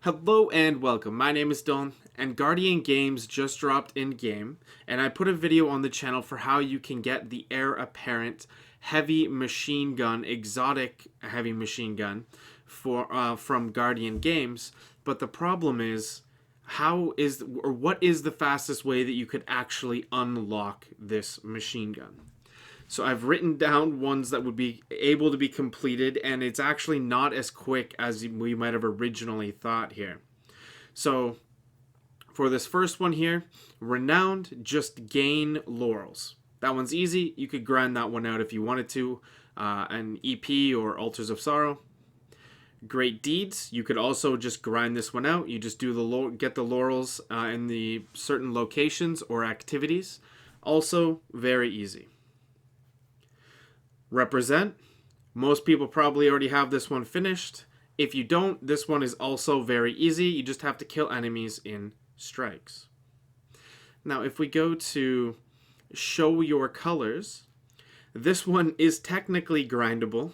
Hello and welcome. My name is Dylan, and Guardian Games just dropped in game, and I put a video on the channel for how you can get the heir apparent heavy machine gun, exotic heavy machine gun, from Guardian Games. But the problem is, what is the fastest way that you could actually unlock this machine gun? So I've written down ones that would be able to be completed, and it's actually not as quick as we might have originally thought here. So for this first one here, Renowned, just gain laurels. That one's easy. You could grind that one out if you wanted to, an EP or Altars of Sorrow. Great Deeds, you could also just grind this one out. You just do get the laurels in the certain locations or activities. Also very easy. Represent. Most people probably already have this one finished. If you don't, this one is also very easy. You just have to kill enemies in strikes. Now, if we go to show your colors, this one is technically grindable,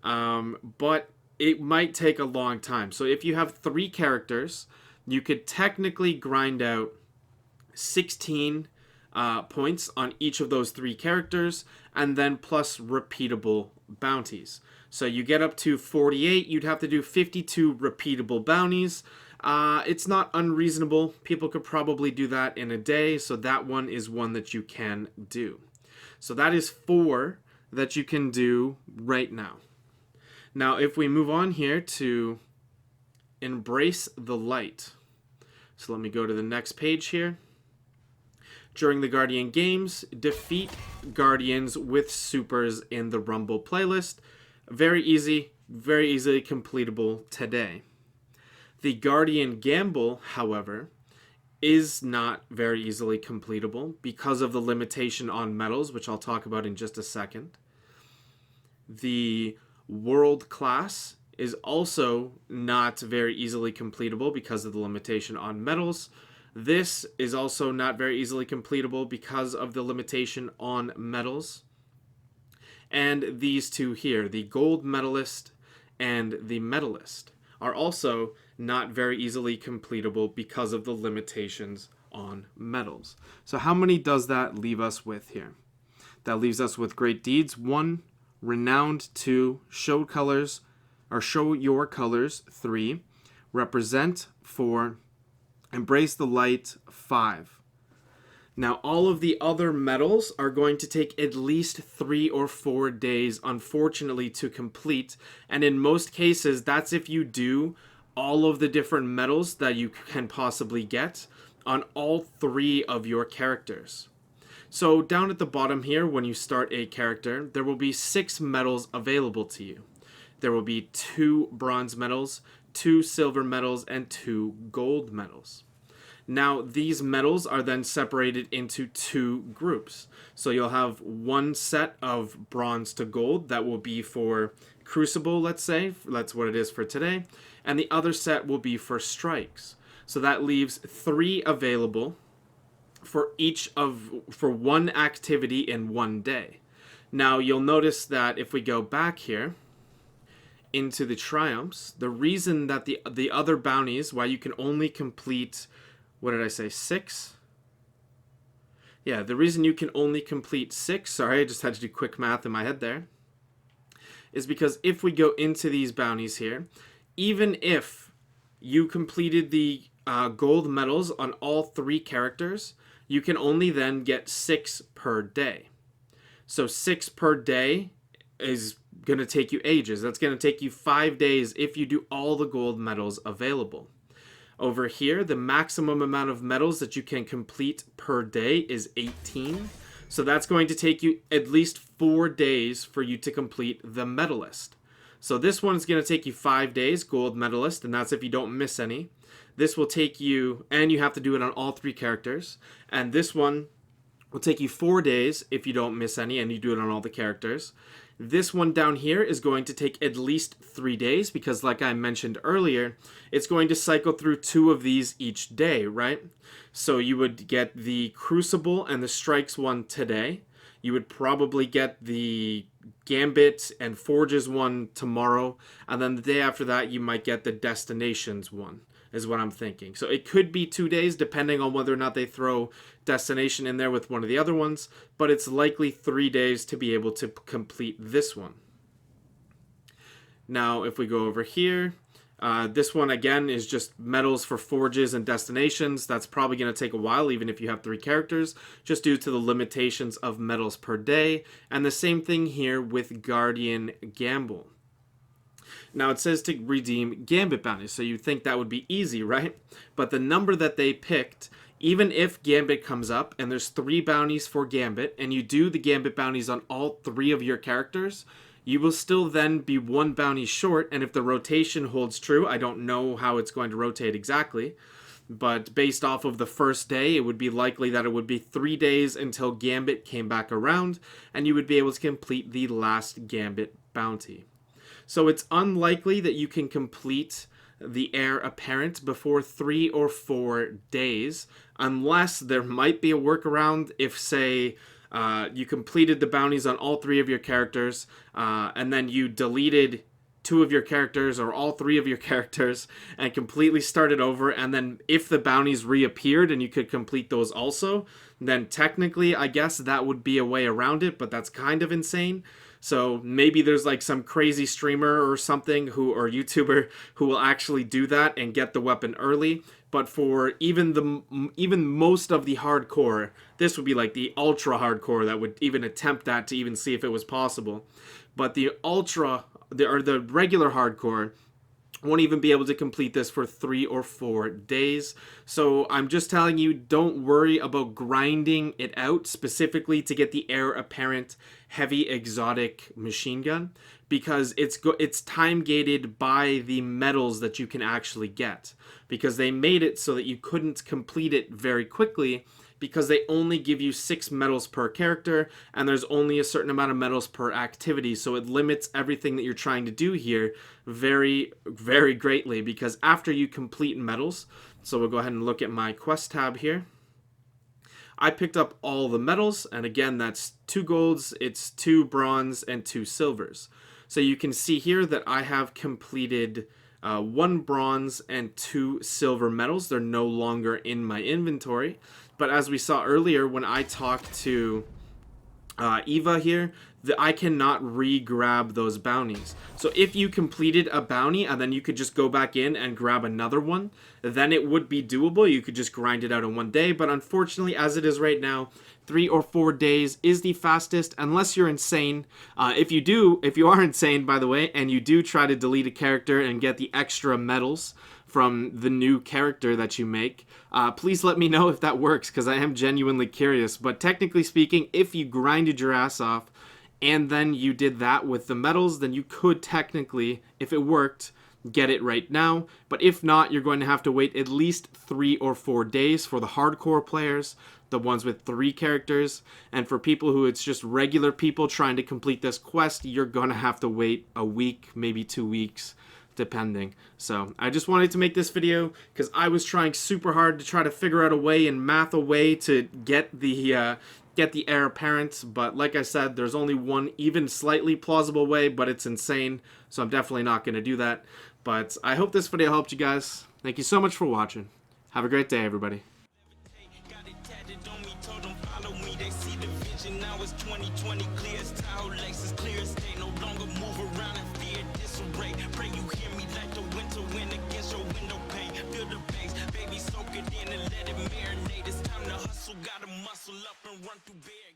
but it might take a long time. So if you have 3 characters, you could technically grind out 16 points on each of those 3 characters, and then plus repeatable bounties. So you get up to 48, you'd have to do 52 repeatable bounties. It's not unreasonable. People could probably do that in a day, so that one is one that you can do. So that is 4 that you can do right now. Now, if we move on here to Embrace the Light. So let me go to the next page here. During the Guardian Games, defeat Guardians with supers in the Rumble playlist. Very easy, very easily completable today. The Guardian Gamble, however, is not very easily completable because of the limitation on medals, which I'll talk about in just a second. The World Class is also not very easily completable because of the limitation on medals. This is also not very easily completable because of the limitation on medals. And these two here, the gold medalist and the medalist, are also not very easily completable because of the limitations on medals. So how many does that leave us with here? That leaves us with Great Deeds 1, Renowned 2, Show Colors, or Show Your Colors 3, Represent 4, Embrace the Light 5. Now, all of the other medals are going to take at least 3 or 4 days, unfortunately, to complete. And in most cases, that's if you do all of the different medals that you can possibly get on all 3 of your characters. So down at the bottom here, when you start a character, there will be 6 medals available to you. There will be 2 bronze medals, 2 silver medals, and 2 gold medals. Now, these medals are then separated into 2 groups. So you'll have one set of bronze to gold that will be for Crucible, let's say. That's what it is for today. And the other set will be for strikes. So that leaves 3 available for one activity in one day. Now, you'll notice that if we go back here into the triumphs, the reason that the other bounties, why you can only complete, what did I say, 6? Yeah, the reason you can only complete 6, sorry, I just had to do quick math in my head there, is because if we go into these bounties here, even if you completed the gold medals on all 3 characters, you can only then get 6 per day. So 6 per day is going to take you ages. That's going to take you 5 days if you do all the gold medals available. Over here, the maximum amount of medals that you can complete per day is 18. So that's going to take you at least 4 days for you to complete the medalist. So this one is going to take you 5 days, gold medalist, and that's if you don't miss any. This will take you, and you have to do it on all 3 characters. And this one will take you 4 days if you don't miss any and you do it on all the characters. This one down here is going to take at least 3 days because, like I mentioned earlier, it's going to cycle through 2 of these each day, right? So you would get the Crucible and the Strikes one today. You would probably get the Gambit and Forges one tomorrow, and then the day after that you might get the Destinations one, is what I'm thinking. So it could be 2 days depending on whether or not they throw Destination in there with one of the other ones, but it's likely 3 days to be able to complete this one. Now if we go over here, this one again is just medals for Forges and Destinations. That's probably going to take a while even if you have 3 characters, just due to the limitations of medals per day. And the same thing here with Guardian Gamble. Now it says to redeem Gambit bounties, so you'd think that would be easy, right? But the number that they picked, even if Gambit comes up and there's 3 bounties for Gambit, and you do the Gambit bounties on all 3 of your characters, you will still then be 1 bounty short, and if the rotation holds true, I don't know how it's going to rotate exactly, but based off of the first day, it would be likely that it would be 3 days until Gambit came back around, and you would be able to complete the last Gambit bounty. So it's unlikely that you can complete the Heir Apparent before 3 or 4 days, unless there might be a workaround if, say, you completed the bounties on all 3 of your characters, and then you deleted 2 of your characters or all 3 of your characters and completely started over, and then if the bounties reappeared and you could complete those also, then technically I guess that would be a way around it, but that's kind of insane. So maybe there's like some crazy streamer or something or YouTuber who will actually do that and get the weapon early. But for even most of the hardcore, this would be like the ultra hardcore that would even attempt that to even see if it was possible. But the regular hardcore won't even be able to complete this for 3 or 4 days. So I'm just telling you, don't worry about grinding it out specifically to get the Heir Apparent heavy exotic machine gun, because it's time gated by the medals that you can actually get, because they made it so that you couldn't complete it very quickly, because they only give you 6 medals per character, and there's only a certain amount of medals per activity, so it limits everything that you're trying to do here very, very greatly, because after you complete medals, so we'll go ahead and look at my quest tab here. I picked up all the medals, and again, that's 2 golds, it's 2 bronze, and 2 silvers. So you can see here that I have completed 1 bronze and 2 silver medals. They're no longer in my inventory. But as we saw earlier when I talked to Eva here, I cannot re-grab those bounties. So if you completed a bounty and then you could just go back in and grab another one, then it would be doable. You could just grind it out in 1 day. But unfortunately, as it is right now, 3 or 4 days is the fastest, unless you're insane. If you are insane, by the way, and you do try to delete a character and get the extra medals from the new character that you make, please let me know if that works, because I am genuinely curious. But technically speaking, if you grinded your ass off and then you did that with the medals, then you could technically, if it worked, get it right now. But if not, you're going to have to wait at least 3 or 4 days for the hardcore players, the ones with 3 characters, and for people who it's just regular people trying to complete this quest, you're going to have to wait a week, maybe 2 weeks, depending. So I just wanted to make this video because I was trying super hard to try to figure out a way and math a way to get the Heir Apparent, but like I said, there's only one even slightly plausible way, but it's insane, so I'm definitely not going to do that. But I hope this video helped you guys. Thank you so much for watching. Have a great day, everybody. Gotta muscle up and run through bed.